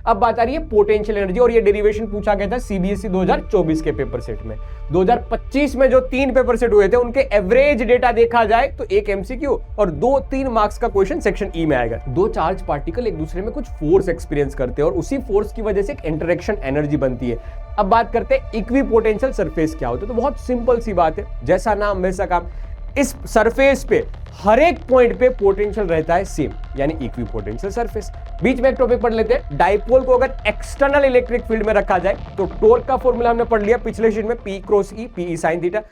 अब बात आ रही है पोटेंशियल एनर्जी, और ये डेरिवेशन पूछा गया था सीबीएसई 2024 के पेपर सेट में। 2025 में जो 3 पेपर सेट हुए थे उनके एवरेज डेटा देखा जाए तो एक एमसीक्यू और 2-3 मार्क्स का क्वेश्चन सेक्शन ई में आएगा। दो चार्ज पार्टिकल एक दूसरे में कुछ फोर्स एक्सपीरियंस करते हैं और उसी फोर्स की वजह से एक इंटरेक्शन एनर्जी बनती है। अब बात करते हैं इक्विपोटेंशियल सरफेस क्या होता है। तो बहुत सिंपल सी बात है, जैसा नाम वैसा काम। इस सरफेस पे हर एक पॉइंट पे पोटेंशियल रहता है सेम, यानी इक्विपोटेंशियल सरफेस। बीच में एक टॉपिक पढ़ लेते हैं, डाइपोल को अगर एक्सटर्नल इलेक्ट्रिक फील्ड में रखा जाए तो टॉर्क का फॉर्मूला हमने पढ़ लिया पिछले शीट में, P cross E, PE sin theta.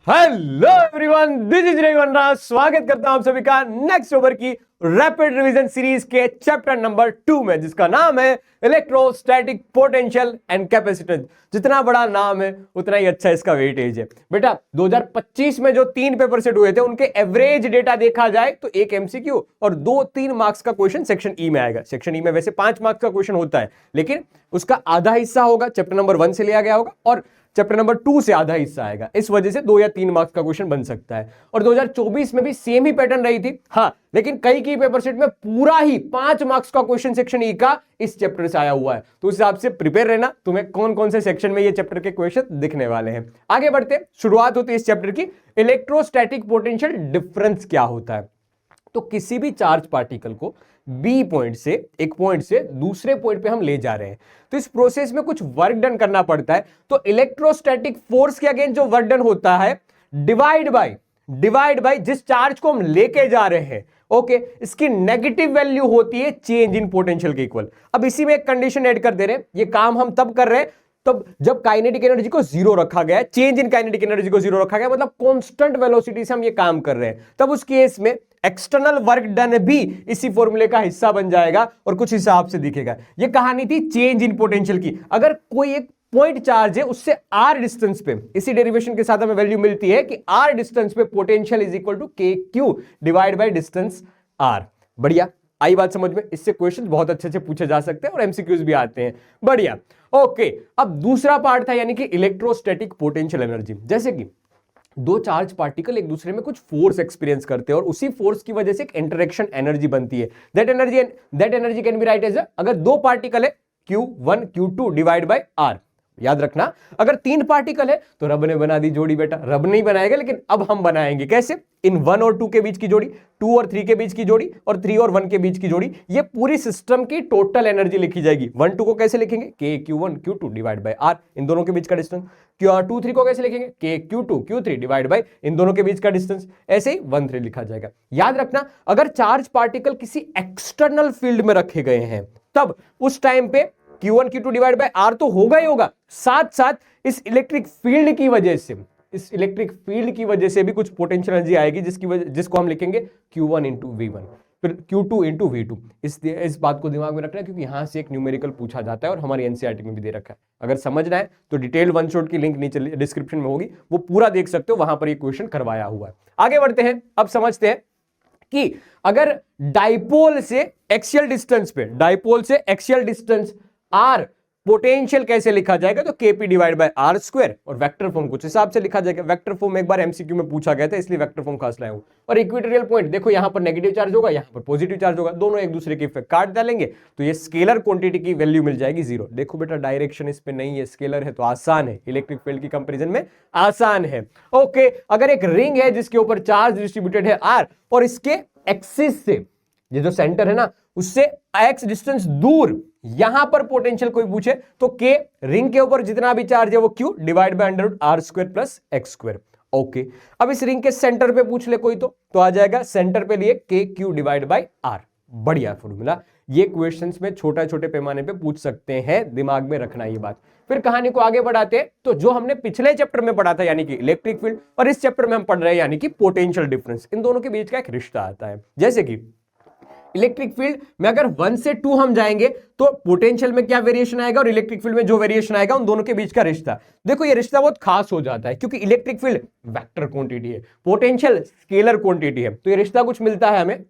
Hello everyone, this is Ravivandana. स्वागत करता हूं आप सभी का नेक्स्ट ओवर की रैपिड रिवीजन सीरीज के चैप्टर नंबर 2 में, जिसका नाम है इलेक्ट्रोस्टैटिक पोटेंशियल एंड कैपेसिटेंस। जितना बड़ा नाम है उतना ही अच्छा इसका वेटेज है। बेटा 2025 में जो 3 पेपर सेट हुए थे उनके एवरेज डेटा देखा जाए तो एक एमसीक्यू और 2-3 मार्क्स का क्वेश्चन सेक्शन ई में आएगा। सेक्शन ई में वैसे 5 मार्क्स का क्वेश्चन होता है, लेकिन उसका आधा हिस्सा होगा चैप्टर नंबर 1 से लिया गया होगा और चैप्टर नंबर 2 से आधा हिस्सा आएगा। इस वजह से 2 या 3 मार्क्स का क्वेश्चन बन सकता है। और 2024 में भी सेम ही पैटर्न रही थी, हाँ, लेकिन कई की पेपर सेट में पूरा ही 5 मार्क्स का क्वेश्चन सेक्शन ई का इस चैप्टर से आया हुआ है। तो उस हिसाब से प्रिपेयर रहना, तुम्हें कौन कौन से सेक्शन में ये चैप्टर के क्वेश्चन दिखने वाले हैं। आगे बढ़ते, शुरुआत होती है इस चैप्टर की। इलेक्ट्रोस्टैटिक पोटेंशियल डिफरेंस क्या होता है। तो किसी भी चार्ज पार्टिकल को बी पॉइंट से, एक पॉइंट से दूसरे पॉइंट पे हम ले जा रहे हैं, तो इस प्रोसेस में कुछ वर्क डन करना पड़ता है। तो इलेक्ट्रोस्टैटिक फोर्स के अगेंस्ट जो वर्क डन होता है, डिवाइड बाय जिस चार्ज को हम लेके जा रहे हैं, ओके, इसकी नेगेटिव वैल्यू होती है चेंज इन पोटेंशियल के इक्वल। अब इसी में एक कंडीशन ऐड कर दे रहे हैं, ये काम हम तब कर रहे हैं तब जब काइनेटिक एनर्जी को 0 रखा गया है, चेंज इन काइनेटिक एनर्जी को 0 रखा गया, मतलब कांस्टेंट वेलोसिटी से हम ये काम कर रहे हैं। तब उस केस में एक्सटर्नल वर्क डन भी इसी फॉर्मूले का हिस्सा बन जाएगा और कुछ हिसाब से दिखेगा। ये कहानी थी चेंज इन पोटेंशियल की। अगर कोई एक पॉइंट चार्ज है, उससे r डिस्टेंस पे, इसी डेरिवेशन के साथ हमें वैल्यू मिलती है कि r डिस्टेंस पे potential is equal to kq divide by distance r। बढ़िया, आई बात समझ में। इससे क्वेश्चन बहुत अच्छे से पूछे जा सकते हैं और एमसीक्यूज भी आते हैं। बढ़िया, ओके। अब दूसरा पार्ट था, यानी कि इलेक्ट्रोस्टैटिक पोटेंशियल एनर्जी। जैसे कि दो चार्ज पार्टिकल एक दूसरे में कुछ फोर्स एक्सपीरियंस करते हैं और उसी फोर्स की वजह से एक इंटरेक्शन एनर्जी बनती है। That energy can be write as, अगर 2 पार्टिकल है Q1 Q2 divide by R। याद रखना, अगर 3 पार्टिकल है तो रब ने बना दी जोड़ी। बेटा रब नहीं बनाएगा, लेकिन अब हम बनाएंगे। कैसे? इन 1 और 2 के बीच की जोड़ी, 2 और 3 के बीच की जोड़ी और 3 और 1 के बीच की जोड़ी। ये पूरी सिस्टम की टोटल एनर्जी लिखी जाएगी। 1 2 को कैसे लिखेंगे? KQ1 Q2 divide by R, इन दोनों के बीच का डिस्टेंस। 2 3 को कैसे लिखेंगे? KQ2 Q3 डिवाइड बाय इन दोनों के बीच का डिस्टेंस। ऐसे ही 1 3 लिखा जाएगा। याद रखना, अगर चार्ज पार्टिकल किसी एक्सटर्नल फील्ड में रखे गए हैं तब उस टाइम पे Q1 Q2 divide by R तो होगा ही होगा, साथ साथ इस इलेक्ट्रिक फील्ड की वजह से भी कुछ पोटेंशियल एनर्जी आएगी, जिसको हम लिखेंगे Q1 इंटू V1, फिर Q2 इंटू V2। इस बात को दिमाग में रखना है, क्योंकि यहां से एक न्यूमेरिकल पूछा जाता है और हमारी एनसीईआरटी में भी दे रखा है। अगर समझना है तो डिटेल वन शॉट की लिंक नीचे डिस्क्रिप्शन में होगी, वो पूरा देख सकते हो, वहां पर ये क्वेश्चन करवाया हुआ है। आगे बढ़ते हैं, अब समझते हैं कि अगर डाइपोल से एक्सियल डिस्टेंस R पोटेंशियल कैसे लिखा जाएगा, तो Kp divide by R square, और वेक्टर फॉर्म कुछ हिसाब से लिखा जाएगा। वेक्टर फॉर्म एक बार एमसीक्यू में पूछा गया था, इसलिए वेक्टर फॉर्म खास लाया हूं। और इक्वेटोरियल पॉइंट देखो, यहां पर नेगेटिव चार्ज होगा, यहां पर पॉजिटिव चार्ज होगा, दोनों एक दूसरे के इफेक्ट काट डालेंगे तो ये स्केलर क्वांटिटी की वैल्यू मिल जाएगी 0। देखो बेटा, डायरेक्शन इस पे नहीं है, स्केलर है तो आसान है, इलेक्ट्रिक फील्ड की कंपेरिजन में आसान है। ओके, अगर एक रिंग है जिसके ऊपर चार्ज डिस्ट्रीब्यूटेड है R और इसके एक्सिस से, ये जो सेंटर है ना, उससे x डिस्टेंस दूर यहां पर पोटेंशियल कोई पूछे तो K, रिंग के ऊपर जितना भी चार्ज है वो Q divide by under root R square plus x square. Okay, अब इस रिंग के सेंटर पे पूछ ले कोई तो आ जाएगा सेंटर पे लिए KQ डिवाइड बाय R। बढ़िया फॉर्मूला, ये क्वेश्चंस में छोटे पैमाने पे पूछ सकते हैं, दिमाग में रखना ये बात। फिर कहानी को आगे बढ़ाते हैं, तो जो हमने पिछले चैप्टर में पढ़ा था यानी कि इलेक्ट्रिक फील्ड, और इस चैप्टर में हम पढ़ रहे हैं यानी कि पोटेंशियल डिफरेंस, इन दोनों के बीच का एक रिश्ता आता है। जैसे कि इलेक्ट्रिक फील्ड में अगर 1 से 2 हम जाएंगे तो पोटेंशियल में क्या वेरिएशन आएगा और इलेक्ट्रिक फील्ड में जो वेरिएशन आएगा, उन दोनों के बीच का रिश्ता। देखो ये रिश्ता बहुत खास हो जाता है, क्योंकि इलेक्ट्रिक फील्ड वेक्टर क्वांटिटी है, पोटेंशियल स्केलर क्वांटिटी है। तो ये रिश्ता कुछ मिलता है हमें,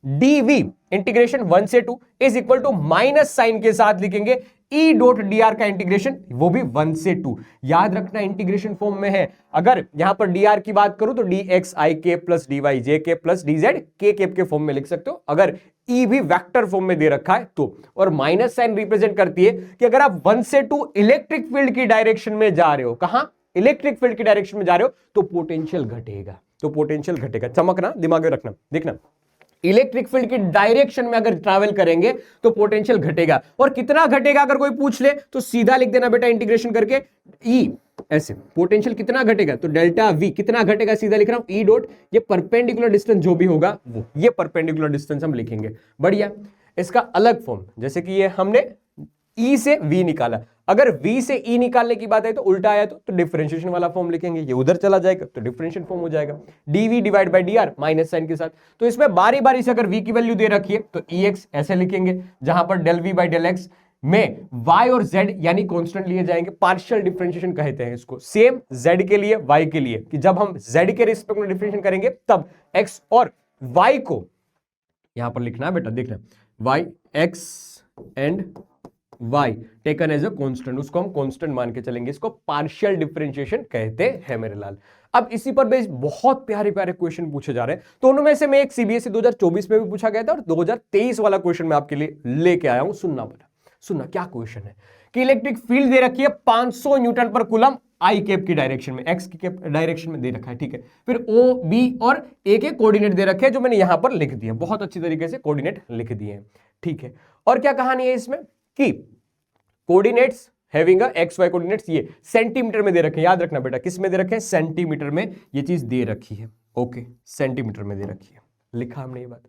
dv इंटीग्रेशन 1 से 2 is equal to minus sign के साथ लिखेंगे E डॉट dr का इंटीग्रेशन, वो भी 1 से 2। याद रखना इंटीग्रेशन फॉर्म में है। अगर यहां पर dr की बात करूं तो dx ik plus dy jk plus dz k cap के फॉर्म में लिख सकते हो। अगर ई भी वेक्टर फॉर्म में दे रखा है तो, और माइनस साइन रिप्रेजेंट करती है कि अगर आप 1 से 2 इलेक्ट्रिक फील्ड की डायरेक्शन में जा रहे हो, कहां, इलेक्ट्रिक फील्ड की डायरेक्शन में जा रहे हो, तो पोटेंशियल घटेगा, तो पोटेंशियल घटेगा। चमकना, दिमाग में रखना, देखना, इलेक्ट्रिक फील्ड की डायरेक्शन में अगर ट्रैवल करेंगे तो पोटेंशियल घटेगा। और कितना घटेगा अगर कोई पूछ ले तो सीधा लिख देना बेटा इंटीग्रेशन करके, ई ऐसे, पोटेंशियल कितना घटेगा तो डेल्टा वी कितना घटेगा, सीधा लिख रहा हूं ई डॉट, ये परपेंडिकुलर डिस्टेंस जो भी होगा वो, ये परपेंडिकुलर डिस्टेंस हम लिखेंगे। बढ़िया, इसका अलग फॉर्म, जैसे कि ये हमने ई से वी निकाला, अगर v से e निकालने की बात है तो उल्टा आया तो डिफरेंशिएशन वाला फॉर्म लिखेंगे, ये उधर चला जाएगा तो डिफरेंशियल फॉर्म हो जाएगा, dv divide by dr minus sign के साथ। तो इसमें बारी बारी से अगर v की वैल्यू दे रखी है तो ex ऐसे लिखेंगे, जहां पर del v by del x में y और z यानी कांस्टेंट लिए जाएंगे, पार्शियल डिफरेंशिएशन कहते हैं इसको। सेम z के लिए y के लिए, कि जब हम z के रिस्पेक्ट में डिफरेंशिएशन करेंगे तब x और y को यहां पर लिखना है बेटा, देखना y x and y taken as a constant, उसको हम कांस्टेंट मान के चलेंगे, इसको पार्शियल डिफरेंशिएशन कहते हैं मेरे लाल। अब इसी पर बेस बहुत प्यारे प्यारे क्वेश्चन पूछे जा रहे हैं, तो उनमें से मैं एक सीबीएसई 2024 में भी पूछा गया था और 2023 वाला क्वेश्चन मैं आपके लिए लेके आया हूं। सुनना बेटा, सुनना क्या क्वेश्चन है कि इलेक्ट्रिक फील्ड दे रखी है 500 न्यूटन पर कूलम आई कैप की डायरेक्शन में, एक्स की कैप डायरेक्शन में दे रखा है, ठीक है। फिर ओ बी और ए के कोऑर्डिनेट दे रखे हैं जो मैंने यहां पर लिख दिए, बहुत अच्छी तरीके से कोऑर्डिनेट लिख दिए हैं, ठीक है। और क्या कहानी है इसमें कि coordinates having a X Y coordinates ये सेंटीमीटर में दे रखे हैं, याद रखना बेटा, किस में दे रखे हैं, सेंटीमीटर में ये चीज दे रखी है, ओके, सेंटीमीटर में दे रखी है, लिखा हमने ये बात।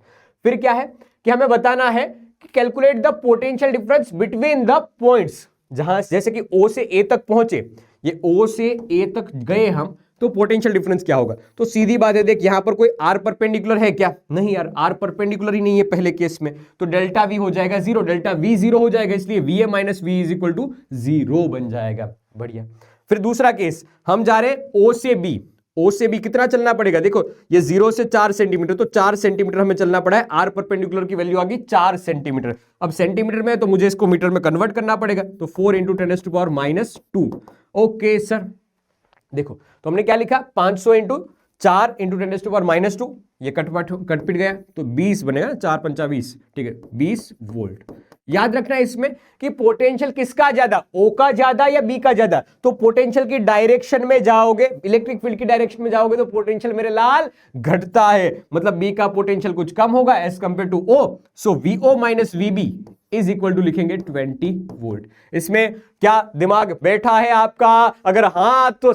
फिर क्या है कि हमें बताना है कि calculate the potential difference between the points, जहां जैसे कि O से A तक पहुंचे, ये O से A तक गए हम, तो पोटेंशियल डिफरेंस क्या होगा। तो सीधी बात है, देख यहां पर कोई R परपेंडिकुलर है क्या, नहीं यार, R परपेंडिकुलर ही नहीं है पहले केस में, तो डेल्टा V हो जाएगा 0, डेल्टा V 0 हो जाएगा, इसलिए VA minus V is equal to 0 बन जाएगा। बढ़िया। फिर दूसरा केस, हम जा रहे हैं O से B, O से B कितना चलना पड़ेगा, देखो ये 0 से 4 सेंटीमीटर, तो 4 सेंटीमीटर हमें चलना पड़ा है, R परपेंडिकुलर की वैल्यू आ गई 4 सेंटीमीटर। अब सेंटीमीटर में है तो मुझे इसको मीटर में कन्वर्ट करना पड़ेगा, तो 4 इंटू 10⁻⁻²। ओके सर, देखो तो हमने क्या लिखा, 500 इंटू 4 इंटू 10⁻², ये कट पिट गया तो 20 बनेगा, 4 पंचा 20, ठीक है, 20 वोल्ट। याद रखना है इसमें कि पोटेंशियल किसका ज्यादा, O का ज्यादा या B का ज्यादा, तो पोटेंशियल की डायरेक्शन में जाओगे, इलेक्ट्रिक फील्ड की डायरेक्शन में जाओगे तो पोटेंशियल मेरे लाल घटता है, मतलब B का पोटेंशियल कुछ कम होगा as compare to O, so VO minus VB is equal to लिखेंगे 20 वोल्ट। इसमें क्या दिमाग बैठा है आपका, अगर हाँ तो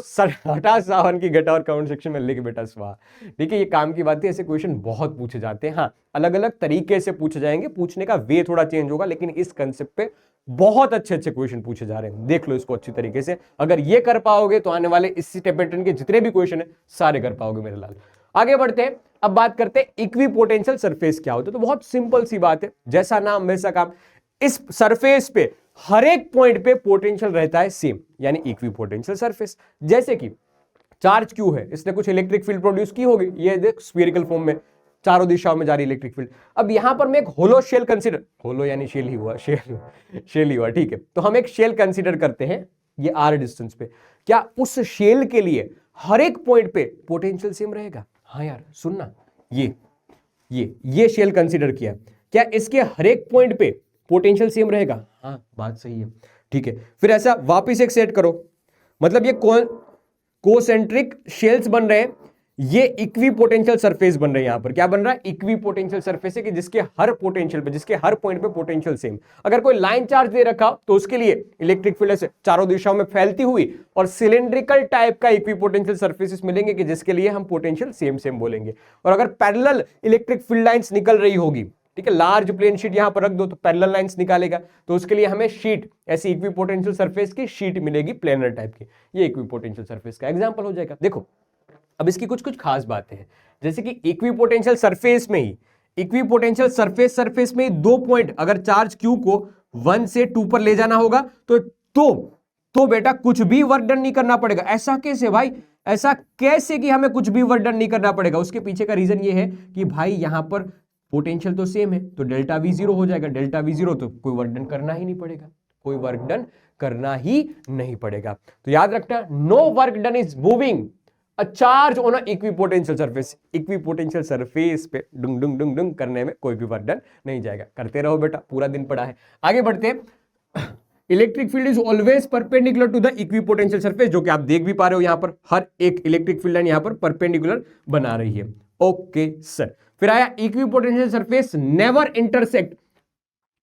हटा सावन की घटा और कमेंट सेक्शन में लिख बेटा स्वाहा, ठीक है। ये काम की बात है, ऐसे क्वेश्चन बहुत पूछे जाते हैं, हाँ अलग अलग तरीके से पूछे जाएंगे, पूछने का वे थोड़ा चेंज होगा, लेकिन इस कंसेप्ट पे बहुत अच्छे अच्छे क्वेश्चन पूछे जा रहे हैं, देख लो इसको अच्छी तरीके से। अगर ये कर पाओगे तो आने वाले इसी पैटर्न के जितने भी क्वेश्चन है सारे कर पाओगे मेरे लाल। आगे बढ़ते हैं, अब बात करते हैं इक्विपोटेंशियल सरफेस क्या होता है। तो बहुत सिंपल सी बात है, जैसा नाम वैसा काम। इस सरफेस पे हर एक पॉइंट पे पोटेंशियल रहता है सेम, यानी इक्विपोटेंशियल सरफेस। जैसे कि चार्ज क्यू है, इसने कुछ इलेक्ट्रिक फील्ड प्रोड्यूस की होगी, ये देख स्फीयरिकल फॉर्म में चारों दिशाओं में जा रही इलेक्ट्रिक फील्ड। अब यहां पर मैं एक होलो शेल कंसीडर, होलो यानी शेल ही हुआ, शेल ही हुआ, ठीक है। तो हम एक शेल कंसीडर करते हैं ये r डिस्टेंस पे, क्या उस शेल के लिए हर एक पॉइंट पे पोटेंशियल सेम रहेगा। हाँ यार सुनना, ये शेल कंसीडर किया, क्या इसके हर एक पॉइंट पे पोटेंशियल सेम रहेगा। हाँ बात सही है, ठीक है। फिर ऐसा वापस एक सेट करो, मतलब ये कोसेंट्रिक शेल्स बन रहे हैं, ये इक्विपोटेंशियल सरफेस बन रहे हैं। यहां पर क्या बन रहा है, इक्विपोटेंशियल सरफेस है कि जिसके हर पोटेंशियल पे, जिसके हर पॉइंट पे पोटेंशियल सेम। अगर कोई लाइन चार्ज दे रखा तो उसके लिए इलेक्ट्रिक फील्ड से चारों दिशाओं में फैलती हुई और सिलेंड्रिकल टाइप का इक्विपोटेंशियल सरफेसेस मिलेंगे कि जिसके लिए हम पोटेंशियल सेम सेम बोलेंगे। और अगर पैरेलल इलेक्ट्रिक फील्ड लाइंस निकल रही होगी, ठीक है, लार्ज प्लेन शीट यहां पर रख दो तो पैरेलल लाइंस निकालेगा, तो उसके लिए हमें शीट, ऐसी इक्विपोटेंशियल सरफेस की शीट मिलेगी प्लेनर टाइप की, ये इक्विपोटेंशियल सरफेस का एग्जांपल हो जाएगा। देखो अब इसकी कुछ कुछ खास बातें हैं, जैसे कि इक्विपोटेंशियल सरफेस में ही, इक्विपोटेंशियल सरफेस में ही दो पॉइंट, अगर चार्ज Q को 1 से 2 पर ले जाना होगा तो बेटा कुछ भी वर्क डन नहीं करना पड़ेगा। ऐसा कैसे भाई, ऐसा कैसे कि हमें कुछ भी वर्क डन नहीं करना पड़ेगा। उसके पीछे का रीजन ये है कि भाई यहां पर पोटेंशियल तो सेम है, तो डेल्टा V 0 हो जाएगा, डेल्टा V 0 तो कोई वर्क डन करना ही नहीं पड़ेगा, कोई वर्क डन करना ही नहीं पड़ेगा। तो याद रखना, no work done is moving a charge on a equipotential surface. Equipotential surface पे डुंग डुंग डुंग डुंग करने में कोई भी वर्क डन नहीं जाएगा। करते रहो बेटा, पूरा दिन पड़ा है। आगे बढ़ते हैं। Electric field is always perpendicular to the equipotential surface, जो कि आप देख भी पा रहे हो यहां पर हर एक इलेक्ट्रिक फील्ड लाइन यहां पर परपेंडिकुलर बना रही है। Okay sir. फिर आया इक्विपोटेंशियल सरफेस नेवर इंटरसेक्ट।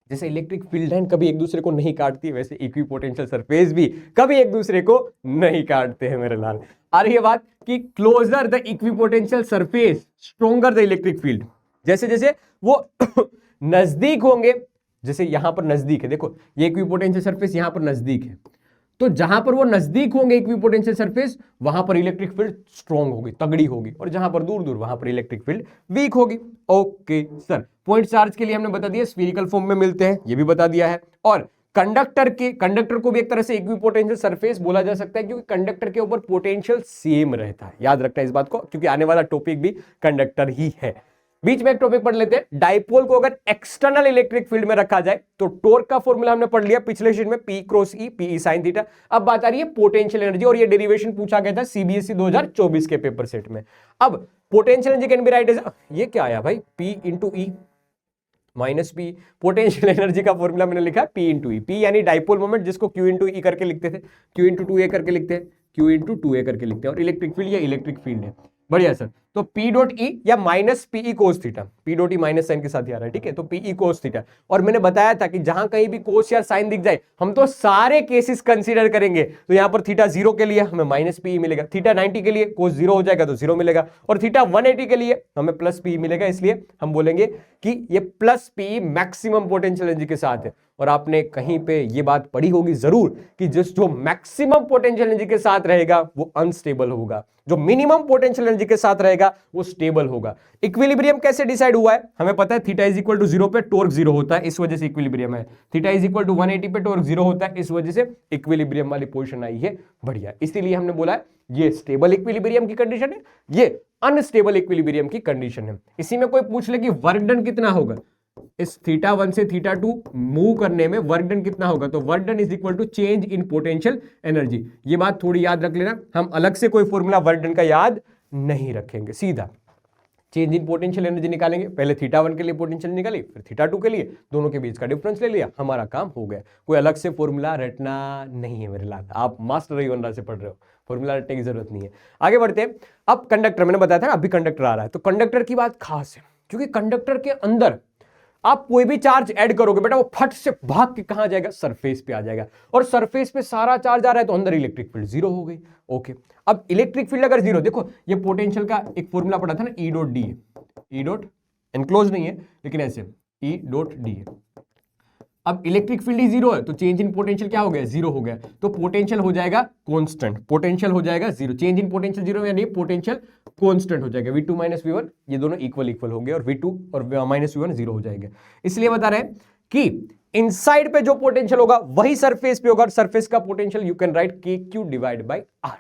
जैसे इलेक्ट्रिक फील्ड लाइन कभी एक दूसरे को नहीं काटती, वैसे इक्विपोटेंशियल सरफेस भी कभी एक दूसरे को नहीं काटते हैं मेरे लाल। आ रही है बात कि closer the equipotential surface stronger the electric field. जैसे जैसे वो नजदीक होंगे, जैसे यहां पर नजदीक है, देखो ये इक्विपोटेंशियल सरफेस यहां पर नजदीक है, तो जहां पर वो नजदीक होंगे इक्विपोटेंशियल सरफेस, वहां पर इलेक्ट्रिक फील्ड स्ट्रॉन्ग होगी, तगड़ी होगी, और जहां पर दूर दूर वहां पर इलेक्ट्रिक फील्ड वीक होगी। Okay sir. पॉइंट चार्ज के लिए हमने बता दिया स्फीरिकल फॉर्म में मिलते हैं, ये भी बता दिया है। और कंडक्टर को भी एक तरह से इक्विपोटेंशियल सरफेस बोला जा सकता है, क्योंकि कंडक्टर के ऊपर पोटेंशियल सेम रहता है। याद रखना इस बात को, क्योंकि आने वाला टॉपिक भी कंडक्टर ही है। बीच में एक टॉपिक पढ़ लेते हैं। डाइपोल को अगर एक्सटर्नल इलेक्ट्रिक फील्ड में रखा जाए तो टॉर्क का फॉर्मूला हमने पढ़ लिया पिछले सेशन में, P cross E, PE sin theta. अब बात आ रही है पोटेंशियल एनर्जी, और ये डेरिवेशन पूछा गया था CBSE 2024 के पेपर सेट में। अब potential energy can be write as, ये क्या आया भाई, P into E minus P। Potential energy का फॉर्मूला मैंने लिखा P इंटू E। P यानी डाइपोल मोमेंट, जिसको Q इंटू E करके लिखते थे, Q इंटू 2A करके लिखते हैं, Q इंटू 2A करके लिखते हैं। और इलेक्ट्रिक फील्ड या इलेक्ट्रिक फील्ड है। बढ़िया सर। तो P डॉट E या minus PE cos theta, P dot E minus sign के साथ ही आ रहा है, ठीक है। तो PE कोस थीटा, और मैंने बताया था कि जहां कहीं भी कोस या साइन दिख जाए हम तो सारे केसेस कंसीडर करेंगे। तो यहां पर थीटा 0 के लिए हमें माइनस PE मिलेगा, थीटा 90 के लिए कोस 0 हो जाएगा तो 0 मिलेगा, और थीटा 180 के लिए हमें प्लस PE मिलेगा। इसलिए हम बोलेंगे कि ये plus PE maximum potential energy के साथ है। और आपने कहीं पे ये बात पढ़ी होगी जरूर कि जो मैक्सिमम पोटेंशियल एनर्जी के साथ रहेगा वो अनस्टेबल होगा, जो मिनिमम पोटेंशियल एनर्जी के साथ रहेगा वो स्टेबल होगा। इक्विलिब्रियम कैसे डिसाइड हुआ है, हमें पता है थीटा इज इक्वल टू 0 पे टॉर्क 0 होता है, इस वजह से इक्विलिब्रियम है। थीटा इज इक्वल टू 180 पे टॉर्क 0 होता है, इस वजह से इक्विलिब्रियम वाली पोजीशन आई है। बढ़िया, इसीलिए हमने बोला है ये स्टेबल इक्विलिब्रियम की कंडीशन है, ये अनस्टेबल इक्विलिब्रियम की कंडीशन है। इसी में कोई पूछ ले कि वर्क डन कितना होगा, इस थीटा 1 से थीटा 2 मूव करने में वर्क डन कितना होगा, तो work done is equal to change in potential energy. ये बात थोड़ी याद रख लेना, हम अलग से कोई फॉर्मूला वर्क डन का याद नहीं रखेंगे, सीधा चेंज इन पोटेंशियल एनर्जी निकालेंगे। पहले थीटा 1 के लिए पोटेंशियल निकाली, फिर थीटा 2 के लिए, दोनों के बीच का डिफरेंस ले लिया, हमारा काम हो गया। कोई अलग से फॉर्मूला रटना नहीं है मेरे लाल, आप मास्टर रही से पढ़ रहे हो, फॉर्मूला रटने की जरूरत नहीं है। आगे बढ़ते हैं। अब कंडक्टर, मैंने बताया था ना अभी कंडक्टर आ रहा है, तो कंडक्टर की बात खास है, क्योंकि कंडक्टर के अंदर आप कोई भी चार्ज ऐड करोगे बेटा, वो फट से भाग के कहां जाएगा, सरफेस पे आ जाएगा, और सरफेस पे सारा चार्ज आ रहा है तो अंदर इलेक्ट्रिक फील्ड 0 हो गई। ओके, अब इलेक्ट्रिक फील्ड अगर 0, देखो ये पोटेंशियल का एक फॉर्मूला पढ़ा था ना, E dot D, E dot enclose नहीं है लेकिन ऐसे E डॉट डी है। अब इलेक्ट्रिक फील्ड ही 0 है तो चेंज इन पोटेंशियल क्या हो गया, 0 हो गया, तो पोटेंशियल हो जाएगा कांस्टेंट, पोटेंशियल हो जाएगा 0, चेंज इन पोटेंशियल 0 यानी पोटेंशियल कांस्टेंट हो जाएगा। V2 माइनस V1 ये दोनों इक्वल हो गए, और V2 और माइनस V1 0 हो जाएगा। इसलिए बता रहे हैं कि इनसाइड पे जो पोटेंशियल होगा वही सरफेस पे होगा, और सरफेस का potential you can write KQ divide bye R,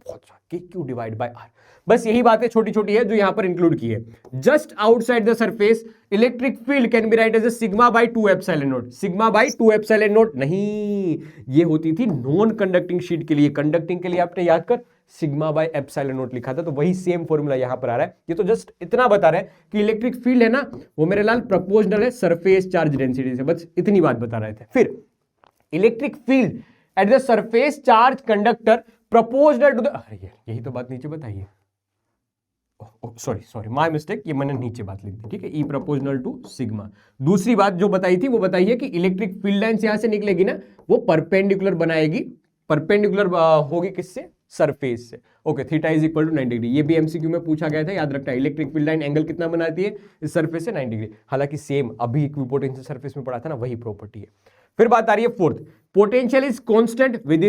बहुत KQ डिवाइड बाय R। बस यही बातें छोटी छोटी है जो यहां पर इंक्लूड की है। Just outside the surface electric field can be write as sigma by 2 epsilon naught, sigma by 2 epsilon naught नहीं, ये होती थी नॉन कंडक्टिंग शीट के लिए। कंडक्टिंग के लिए आपने याद कर सिग्मा बाय एप्सिलॉन नॉट लिखा था, तो वही सेम फॉर्मूला यहां पर आ रहा है। ये तो जस्ट इतना बता रहे हैं कि इलेक्ट्रिक फील्ड है ना वो मेरे लाल प्रोपोर्शनल है सरफेस चार्ज डेंसिटी से, बस इतनी बात बता रहे थे। फिर electric field at the surface charge conductor proportional to the, अरे यही तो बात नीचे बताइए, सॉरी माय मिस्टेक, ये मैंने नीचे बात लिख दी, ठीक है, E प्रोपोर्शनल टू सिग्मा। दूसरी बात जो बताई थी वो बताइए कि इलेक्ट्रिक फील्ड लाइन यहां से निकलेगी ना, वो परपेंडिकुलर बनाएगी, परपेंडिकुलर होगी किससे, सरफेस से। Okay, theta is equal to 90 degree, ये भी एमसीक्यू में पूछा गया था, याद रखना। इलेक्ट्रिक फील्ड लाइन एंगल कितना बनाती है, इस सरफेस से 90 डिग्री। हालांकि सेम अभी इक्विपोटेंशियल सरफेस में पढ़ा था ना, वही प्रॉपर्टी है। फिर बात आ रही है fourth, potential is constant with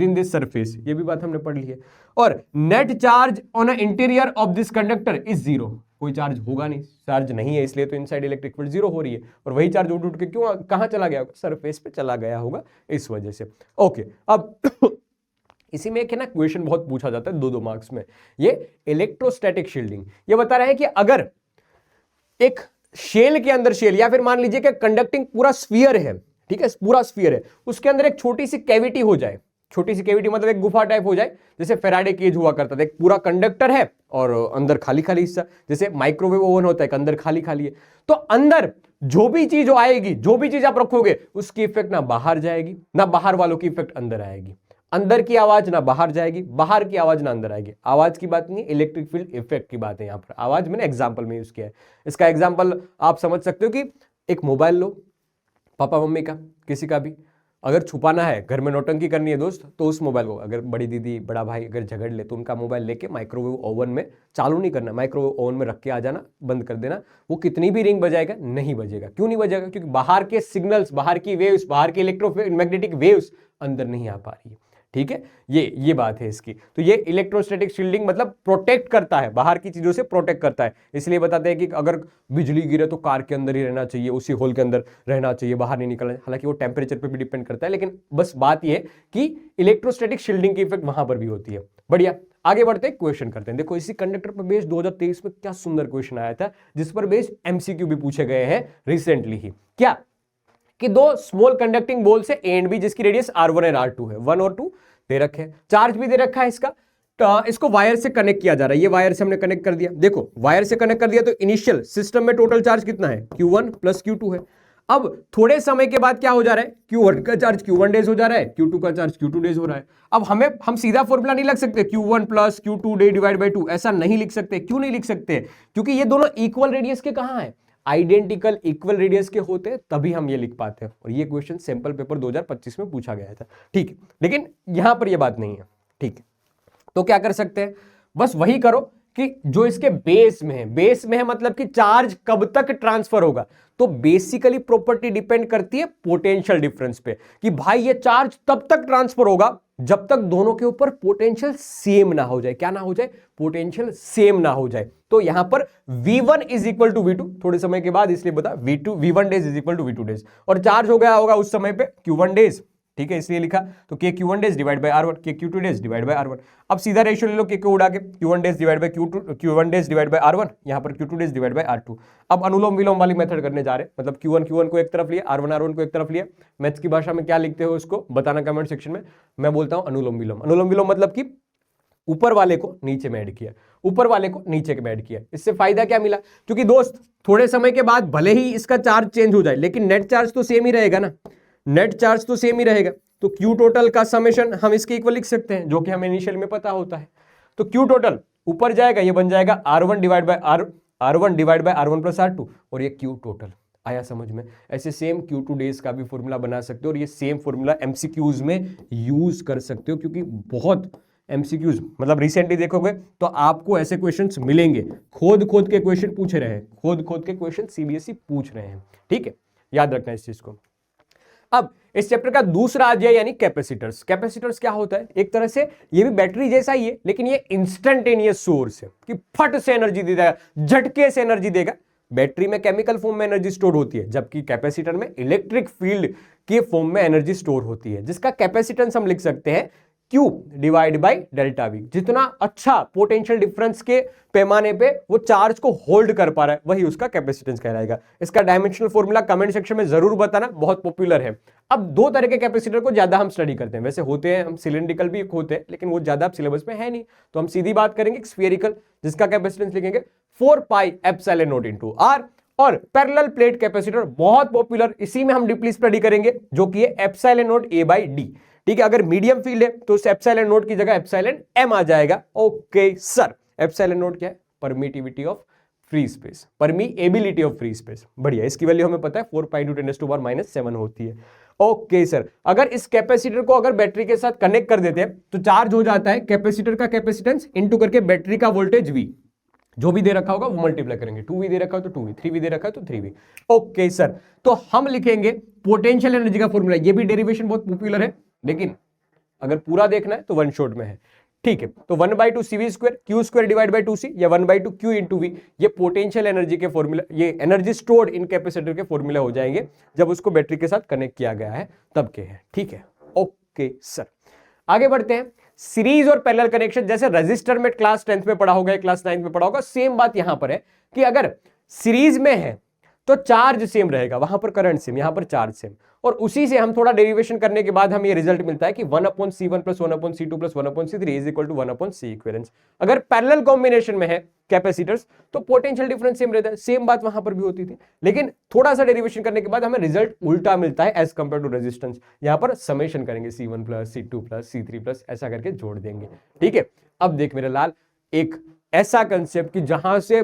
in this surface, ये भी बात हमने पढ़ ली है। और net charge on interior of this conductor is 0, कोई चार्ज होगा नहीं, चार्ज नहीं है, इसलिए तो इनसाइड इलेक्ट्रिक फील्ड 0 हो रही है, और वही चार्ज उठ के क्यों कहां चला गया होगा, सरफेस पे चला गया होगा, इस वजह से। ओके, अब इसी में एक है ना क्वेश्चन बहुत पूछा जाता है 2-2 मार्क्स में, ये इलेक्ट्रोस्टैटिक शील्डिंग। ये बता रहा है कि अगर एक शेल के अंदर, शेल या फिर मान लीजिए कि कंडक्टिंग पूरा स्फीयर है, ठीक है, पूरा स्फीयर है, उसके अंदर एक छोटी सी कैविटी हो जाए, छोटी सी केविटी मतलब एक गुफा टाइप हो जाए, जैसे फेराडे केज हुआ करता था, एक पूरा कंडक्टर है और अंदर खाली खाली हिस्सा, जैसे माइक्रोवेव ओवन होता है, अंदर खाली खाली है। तो अंदर जो भी चीज आएगी, जो भी चीज आप रखोगे, उसकी इफेक्ट ना बाहर जाएगी, ना बाहर वालों की इफेक्ट अंदर आएगी। अंदर की आवाज ना बाहर जाएगी, बाहर की आवाज ना अंदर आएगी। आवाज की बात नहीं, इलेक्ट्रिक फील्ड इफेक्ट की बात है यहाँ पर। आवाज मैंने एग्जाम्पल में यूज किया है। इसका एग्जाम्पल आप समझ सकते हो कि एक मोबाइल लो, पापा मम्मी का, किसी का भी, अगर छुपाना है, घर में नौटंकी करनी है दोस्त, तो उस मोबाइल को, अगर बड़ी दीदी बड़ा भाई अगर झगड़ ले, तो उनका मोबाइल लेके माइक्रोवेव ओवन में चालू नहीं करना, माइक्रोवेव ओवन में रख के आ जाना, बंद कर देना। वो कितनी भी रिंग बजाएगा, नहीं बजेगा। क्यों नहीं बजेगा? क्योंकि बाहर के सिग्नल्स, बाहर की वेव्स, बाहर की इलेक्ट्रोमैग्नेटिक वेव्स अंदर नहीं आ पा रही है। ठीक है, ये बात है इसकी। तो ये इलेक्ट्रोस्टैटिक शील्डिंग मतलब प्रोटेक्ट करता है, बाहर की चीजों से प्रोटेक्ट करता है। इसलिए बताते हैं कि अगर बिजली गिरे तो कार के अंदर ही रहना चाहिए, उसी होल के अंदर रहना चाहिए, बाहर नहीं निकलना। हालांकि वो टेम्परेचर पे भी डिपेंड करता है, लेकिन बस बात ये कि इलेक्ट्रोस्टैटिक शील्डिंग की इफेक्ट वहां पर भी होती है। बढ़िया, आगे बढ़ते हैं, क्वेश्चन करते हैं। देखो इसी कंडक्टर पर बेस्ड 2023 में क्या सुंदर क्वेश्चन आया था, जिस पर बेस्ड एमसीक्यू भी पूछे गए हैं रिसेंटली ही। क्या कि दो स्मॉल कंडक्टिंग बॉल से ए एंड बी, जिसकी रेडियस R1 और R2 है, 1 और 2 दे रखे हैं, चार्ज भी दे रखा है इसका, तो इसको वायर से कनेक्ट किया जा रहा है। ये वायर से हमने कनेक्ट कर दिया। देखो वायर से कनेक्ट कर दिया तो इनिशियल सिस्टम में टोटल चार्ज कितना है, Q1 प्लस Q2 है। अब थोड़े समय के बाद क्या हो जा रहा है, Q1 का चार्ज Q1 डेज हो जा रहा है, Q2 का चार्ज Q2 डेज हो रहा है। अब हम सीधा फॉर्मूला नहीं लिख सकते, Q1 plus Q2 day divide by 2, ऐसा नहीं लिख सकते। क्यों नहीं लिख सकते? क्योंकि ये दोनों इक्वल रेडियस के कहां है, आइडेंटिकल इक्वल रेडियस के होते, तभी हम ये लिख पाते हैं। और ये क्वेश्चन सैंपल पेपर 2025 में पूछा गया था। ठीक है, लेकिन यहां पर ये बात नहीं है। ठीक है, तो क्या कर सकते हैं, बस वही करो कि जो इसके बेस में है, बेस में है मतलब कि चार्ज कब तक ट्रांसफर होगा। तो बेसिकली प्रॉपर्टी डिपेंड करती है पोटेंशियल डिफरेंस पे, कि भाई ये चार्ज तब तक ट्रांसफर होगा जब तक दोनों के ऊपर पोटेंशियल सेम ना हो जाए। क्या ना हो जाए? पोटेंशियल सेम ना हो जाए। तो यहां पर V1 is equal to V2, थोड़े समय के बाद इसलिए बता V1 dash is equal to V2 dash, और चार्ज हो गया होगा उस समय पे Q1 डेज। ठीक है, इसलिए लिखा। तो K Q1 days divide by R1, K Q2 days divide by R1। अब सीधा रेशियो ले लो, K को उड़ा के, Q1 days divide by Q1 days divide by R1, यहां पर Q2 days divide by R2। अब अनुलोम विलोम वाली मेथड करने जा रहे हैं, मतलब Q1 को एक तरफ लिया, R1 को एक तरफ लिया। मैथ्स की भाषा में क्या लिखते हो उसको बताना कमेंट सेक्शन में। मैं बोलता हूं अनुलोम विलोम। अनुलोम विलोम मतलब कि ऊपर वाले को नीचे में ऐड किया, ऊपर वाले को नीचे में ऐड किया। इससे फायदा क्या मिला? क्योंकि दोस्त थोड़े समय के बाद भले ही इसका चार्ज चेंज हो जाए, लेकिन नेट चार्ज तो सेम ही रहेगा ना, नेट चार्ज तो सेम ही रहेगा। तो Q टोटल का समेशन हम इसके इक्वल लिख सकते हैं, जो कि हमें इनिशियल में पता होता है। तो Q टोटल ऊपर जाएगा, ये बन जाएगा R1 divide by R1 plus R2, और ये Q टोटल। आया समझ में? ऐसे सेम Q2 डेज का भी फॉर्मूला बना सकते हो, और ये सेम फॉर्मूला MCQs में यूज कर सकते हो, क्योंकि बहुत MCQs मतलब रिसेंटली देखोगे तो आपको ऐसे क्वेश्चंस मिलेंगे, खोद के क्वेश्चन पूछ रहे हैं, खोद के क्वेश्चन CBSE पूछ रहे हैं। ठीक है, याद रखना इस चीज को। अब इस चैप्टर का दूसरा अध्याय यानी कैपेसिटर्स। कैपेसिटर्स क्या होता है? एक तरह से ये भी बैटरी जैसा ही है, लेकिन ये इंस्टेंटेनियस सोर्स है कि फट से एनर्जी दे देगा, झटके से एनर्जी देगा। बैटरी में केमिकल फॉर्म में एनर्जी स्टोर होती है, जबकि कैपेसिटर में इलेक्ट्रिक फील्ड के फॉर्म में एनर्जी स्टोर होती है, जिसका कैपेसिटेंस हम लिख सकते हैं Q divide by delta V। जितना अच्छा पोटेंशियल डिफरेंस के पैमाने पे वो चार्ज को होल्ड कर पा रहा है, वही उसका कैपेसिटेंस कहलाएगा। इसका डायमेंशनल फॉर्मूला कमेंट सेक्शन में जरूर बताना, बहुत पॉपुलर है। अब दो तरह के कैपेसिटर को ज्यादा हम स्टडी करते हैं, वैसे होते हैं हम सिलिंड्रिकल भी होते हैं, लेकिन वो ज्यादा सिलेबस में है नहीं, तो हम सीधी बात करेंगे स्फीयरिकल, जिसका कैपेसिटेंस लिखेंगे 4 pi epsilon not into R। और पैरेलल प्लेट कैपेसिटर बहुत पॉपुलर, इसी में हम डीपली स्टडी करेंगे, जो कि है epsilon not A by D। ठीक है, अगर मीडियम फील्ड है तो उस एप्सिलॉन नॉट की जगह एप्सिलॉन M आ जाएगा। ओके सर, एप्सिलॉन नॉट क्या है? Permittivity of free space, permeability of free space. बढ़िया, इसकी वैल्यू हमें पता है 4 पाई × 10⁻⁻⁷ होती है। ओके सर, अगर इस कैपेसिटर को अगर बैटरी के साथ कनेक्ट कर देते हैं तो चार्ज हो जाता है कैपेसिटर का कैपेसिटेंस इनटू करके बैटरी का वोल्टेज V। जो भी दे रखा होगा वो मल्टीप्लाई करेंगे, 2V दे रखा हो तो 2V, 3V दे रखा है तो 3V। ओके सर, तो हम लिखेंगे पोटेंशियल एनर्जी का फॉर्मूला। ये भी डेरिवेशन बहुत पॉपुलर है, लेकिन अगर पूरा देखना है तो वन शॉट में है। ठीक है, तो 1/2 CV² Q² divide by 2C या 1/2 Q इंटू V, ये पोटेंशियल एनर्जी के फॉर्मूला, ये एनर्जी स्टोर्ड इन कैपेसिटर के फॉर्मूला हो जाएंगे जब उसको बैटरी के साथ कनेक्ट किया गया है तब के हैं। ठीक है, ओके सर, आगे बढ़ते हैं। सीरीज और पैरेलल कनेक्शन, जैसे रजिस्टर में क्लास 10th में पढ़ा होगा, क्लास 9th में पढ़ा होगा, सेम बात यहां पर है कि अगर सीरीज में है तो चार्ज सेम रहेगा, वहां पर करंट सेम, यहां पर चार्ज सेम, और उसी से हम थोड़ा डेरिवेशन करने के बाद हमें ये रिजल्ट मिलता है कि 1/C1 + 1/C2 + 1/C3 is equal to 1/C equivalence. अगर पैरेलल कॉम्बिनेशन में है कैपेसिटर्स तो पोटेंशियल डिफरेंस सेम रहता है, सेम बात वहां पर भी होती थी, लेकिन थोड़ा सा डेरिवेशन करने के बाद हमें रिजल्ट उल्टा मिलता है एज कंपेयर टू रेजिस्टेंस। यहां पर समेशन करेंगे C1 + C2 + C3 ऐसा करके जोड़ देंगे। ठीक है, अब देख मेरे लाल, एक ऐसा कंसेप्ट कि जहां से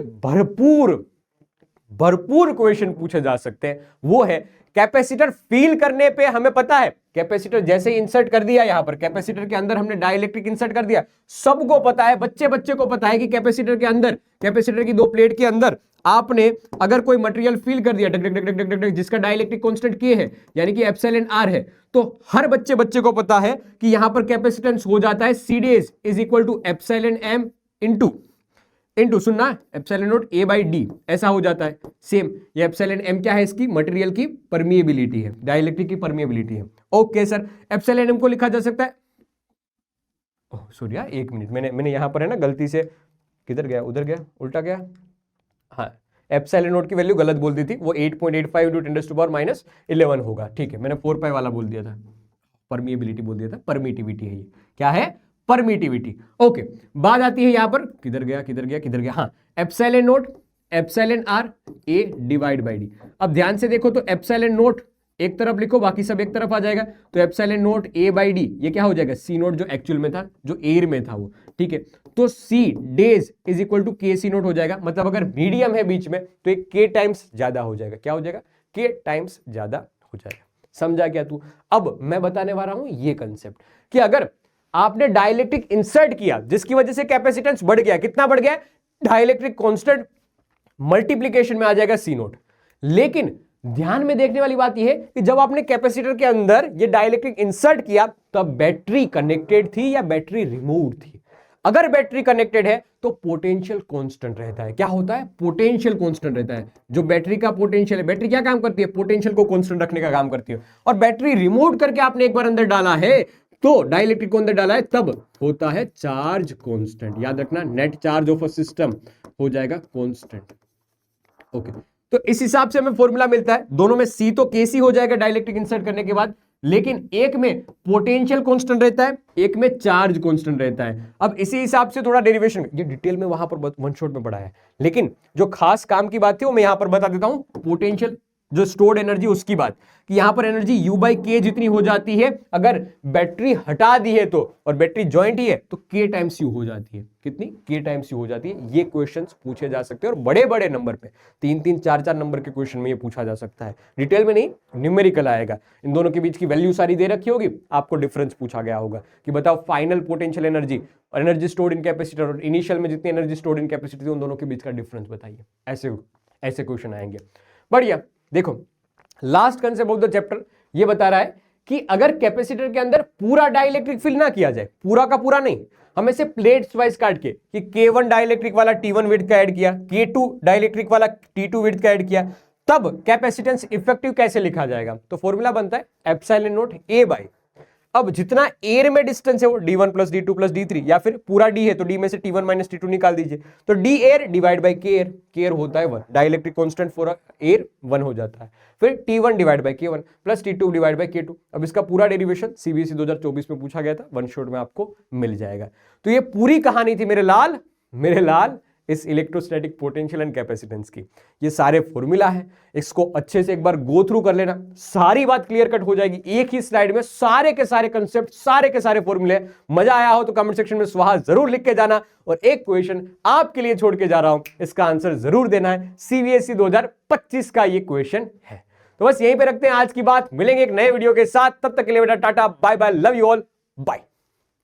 भरपूर क्वेश्चन पूछे जा सकते हैं, वो है कैपेसिटर फील करने पे हमें पता है, कैपेसिटर जैसे ही इंसर्ट कर दिया, यहां पर कैपेसिटर के अंदर हमने डाइलेक्ट्रिक इंसर्ट कर दिया, सबको पता है, बच्चे को पता है कि कैपेसिटर के अंदर, कैपेसिटर की दो प्लेट के अंदर आपने अगर कोई मटेरियल फील कर दिया duck duck duck duck duck जिसका डाइलेक्ट्रिक कांस्टेंट K है, यानी कि एप्सिलॉन R है, तो हर बच्चे को पता है कि यहां पर कैपेसिटेंस हो जाता है CDS is equal to epsilon M into सुनना एप्सिलॉन नॉट A/D, ऐसा हो जाता है। सेम ये एप्सिलॉन M क्या है, इसकी मटेरियल की परमिएबिलिटी है, डाइलेक्ट्रिक की परमिएबिलिटी है। ओके सर, एप्सिलॉन M को लिखा जा सकता है, सॉरी यार एक मिनट, मैंने यहां पर है ना गलती से, किधर गया, उधर गया, उल्टा गया, हाँ एप्सिलॉन नॉट की वैल्यू गलत बोल दी थी, वो 8.85 × 10⁻11 होगा। ठीक है, मैंने 4π वाला बोल दिया था, परमिएबिलिटी बोल दिया था, परमिटिविटी है ये, क्या है, परमिटिविटी। ओके, बात आती है यहां पर, किधर गया, हाँ epsilon not epsilon R A/D। अब ध्यान से देखो तो एप्सिलॉन नॉट एक तरफ लिखो, बाकी सब एक तरफ आ जाएगा, तो एप्सिलॉन नॉट A/D ये क्या हो जाएगा, C नॉट जो एक्चुअल में था, जो एयर में था वो। ठीक है, तो C dash is equal to KC naught हो जाएगा, मतलब अगर मीडियम है बीच में तो एक K टाइम्स ज्यादा हो जाएगा, क्या हो जाएगा, K टाइम्स ज्यादा हो जाएगा। समझा क्या तू? अब मैं बताने वाला हूं ये कंसेप्ट कि अगर आपने डाइलेक्ट्रिक इंसर्ट किया जिसकी वजह से कैपेसिटेंस बढ़ गया, कितना बढ़ गया, डाइलेक्ट्रिक कांस्टेंट मल्टीप्लिकेशन में आ जाएगा C नॉट। लेकिन ध्यान में देखने वाली बात यह है कि जब आपने कैपेसिटर के अंदर ये डाइलेक्ट्रिक इंसर्ट किया तब बैटरी कनेक्टेड थी या बैटरी रिमूव्ड थी। अगर बैटरी कनेक्टेड है तो पोटेंशियल कांस्टेंट रहता है, क्या होता है, पोटेंशियल कांस्टेंट रहता है। जो बैटरी का पोटेंशियल है, बैटरी क्या काम करती है, पोटेंशियल को कांस्टेंट रखने का काम करती है। और बैटरी रिमूव करके आपने एक बार अंदर डाला है, तो डाइलेक्ट्रिक को अंदर डाला है, तब होता है चार्ज कांस्टेंट। याद रखना, net charge of a system हो जाएगा कांस्टेंट। ओके, तो इस हिसाब से हमें फॉर्मूला मिलता है, दोनों में C तो KC हो जाएगा डाइलेक्ट्रिक इंसर्ट करने के बाद, लेकिन एक में पोटेंशियल कांस्टेंट रहता है, एक में चार्ज कांस्टेंट रहता है। अब इसी हिसाब से थोड़ा डेरिवेशन, ये डिटेल में वहां पर वन शॉट में पढ़ा है, लेकिन जो खास काम की बात थी वो मैं यहां पर बता देता हूं, पोटेंशियल जो स्टोर्ड एनर्जी उसकी बात, कि यहां पर एनर्जी U/K जितनी हो जाती है, अगर बैटरी हटा दी है तो, और बैटरी जॉइंट ही है तो K टाइम्स U हो जाती है। कितनी, K टाइम्स U हो जाती है। ये क्वेश्चंस पूछे जा सकते हैं और बड़े बड़े नंबर पे 3-3, 4-4 नंबर के क्वेश्चन में ये पूछा जा सकता है। डिटेल में नहीं, न्यूमेरिकल आएगा, इन दोनों के बीच की वैल्यू सारी दे रखी होगी, आपको डिफरेंस पूछा गया होगा कि बताओ फाइनल पोटेंशियल एनर्जी और एनर्जी स्टोर्ड इन कैपेसिटर और इनिशियल में जितनी एनर्जी स्टोर्ड इन कैपेसिटर थी उन दोनों के बीच का डिफरेंस बताइए। ऐसे क्वेश्चन आएंगे। बढ़िया, देखो last concept of the chapter ये बता रहा है कि अगर कैपेसिटर के अंदर पूरा डाइलेक्ट्रिक फिल ना किया जाए, पूरा का पूरा नहीं, हम इसे प्लेट्स वाइज काट के कि K1 डाइलेक्ट्रिक वाला T1 विड्थ का ऐड किया, K2 डाइलेक्ट्रिक वाला T2 विड्थ का ऐड किया, तब कैपेसिटेंस इफेक्टिव कैसे लिखा जाएगा, तो फॉर्मूला बनता है एप्सिलॉन नॉट A/, अब जितना एयर में डिस्टेंस है वो D1 + D2 + D3, या फिर पूरा D है तो D में से T1 - T2 निकाल दीजिए, तो D air divide by K air, K air होता है 1, डाइलेक्ट्रिक कांस्टेंट फॉर एयर 1 हो जाता है, फिर T1 divide by K1 plus T2 divide by K2। अब इसका पूरा डेरिवेशन CBSE 2024 में पूछा गया था, वन शॉट में आपको मिल जाएगा। तो ये पूरी कहानी थी मेरे लाल इस इलेक्ट्रोस्टैटिक पोटेंशियल एंड कैपेसिटेंस की। ये सारे फॉर्मूला है, इसको अच्छे से एक बार गो थ्रू कर लेना, सारी बात क्लियर कट हो जाएगी एक ही स्लाइड में, सारे के सारे कंसेप्ट, सारे के सारे फॉर्मूले। मजा आया हो तो कमेंट सेक्शन में स्वाहा जरूर लिख के जाना, और एक क्वेश्चन आपके लिए छोड़ के जा रहा हूं, इसका आंसर जरूर देना है। CBSE 2025 का ये क्वेश्चन है। तो बस यहीं पे रखते हैं आज की बात, मिलेंगे एक नए वीडियो के साथ, तब तक के लिए बेटा टाटा bye bye, love you all, bye.